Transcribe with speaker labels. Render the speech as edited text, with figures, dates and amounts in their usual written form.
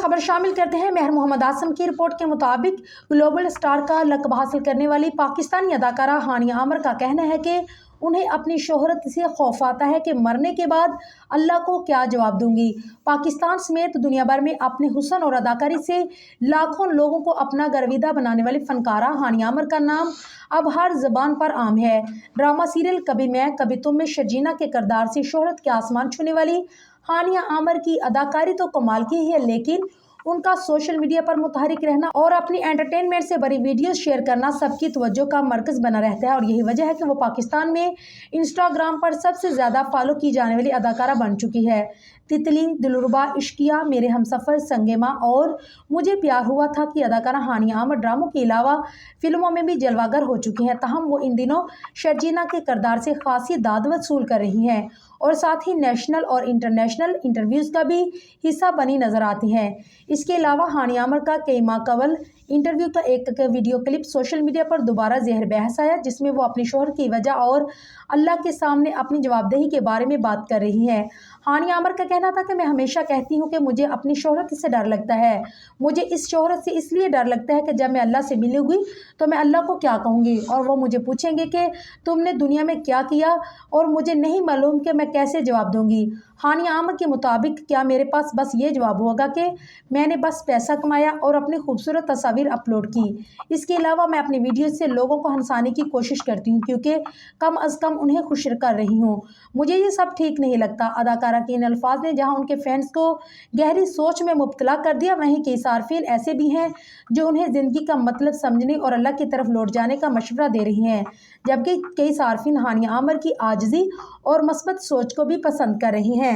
Speaker 1: खबर शामिल करते हैं। मेहर मोहम्मद आसम की रिपोर्ट के मुताबिक ग्लोबल स्टार का लक़ब हासिल करने वाली पाकिस्तानी अदाकारा हानिया आमर का कहना है कि उन्हें अपनी शोहरत से खौफ आता है कि मरने के बाद अल्लाह को क्या जवाब दूंगी। पाकिस्तान समेत दुनिया भर में अपने हुस्न और अदाकारी से लाखों लोगों को अपना गर्विदा बनाने वाली फनकारा हानिया आमर का नाम अब हर ज़बान पर आम है। ड्रामा सीरियल कभी मैं कभी तुम में शर्जीना के किरदार से शोहरत के आसमान छूने वाली हानिया आमर की अदाकारी तो कमाल की ही है, लेकिन उनका सोशल मीडिया पर मुतहरिक रहना और अपनी एंटरटेनमेंट से भरी वीडियोस शेयर करना सबकी तवज्जो का मरकज़ बना रहता है। और यही वजह है कि वो पाकिस्तान में इंस्टाग्राम पर सबसे ज़्यादा फॉलो की जाने वाली अदाकारा बन चुकी है। तितली, दिलरुबा, इश्किया, मेरे हमसफ़र, संगे माँ और मुझे प्यार हुआ था की अदाकारा हानिया आमर ड्रामों के अलावा फिल्मों में भी जलवागर हो चुकी हैं। तहम वो इन दिनों शर्जीना के किरदार से खासी दाद वसूल कर रही हैं और साथ ही नेशनल और इंटरनेशनल इंटरव्यूज़ का भी हिस्सा बनी नजर आती हैं। इसके अलावा हानिया आमर का कई माह कबल इंटरव्यू का एक वीडियो क्लिप सोशल मीडिया पर दोबारा ज़ेहर बहस आया, जिसमें वो अपनी शोहर की वजह और अल्लाह के सामने अपनी जवाबदेही के बारे में बात कर रही हैं। हानिया आमर का कहना था कि मैं हमेशा कहती हूँ कि मुझे अपनी शोहरत से डर लगता है। मुझे इस शोहरत से इसलिए डर लगता है कि जब मैं अल्लाह से मिलूंगी तो मैं अल्लाह को क्या कहूँगी और वो मुझे पूछेंगे कि तुमने दुनिया में क्या किया, और मुझे नहीं मालूम कि मैं कैसे जवाब दूंगी। हानिया आमर के मुताबिक क्या मेरे पास बस ये जवाब होगा कि मैंने बस पैसा कमाया और अपनी खूबसूरत तस्वीर अपलोड की। इसके अलावा मैं अपनी वीडियो से लोगों को हंसाने की कोशिश करती हूँ क्योंकि कम अज़ कम उन्हें खुश कर रही हूँ। मुझे ये सब ठीक नहीं लगता। अदाकारा के इन अल्फाज ने जहाँ उनके फैंस को गहरी सोच में मुब्तला कर दिया, वहीं कई सार्फिन ऐसे भी हैं जो उन्हें ज़िंदगी का मतलब समझने और अल्लाह की तरफ लौट जाने का मशवरा दे रही हैं, जबकि कई सार्फिन हानिया आमर की आजिज़ी और मस्बत सोच को भी पसंद कर रही हैं।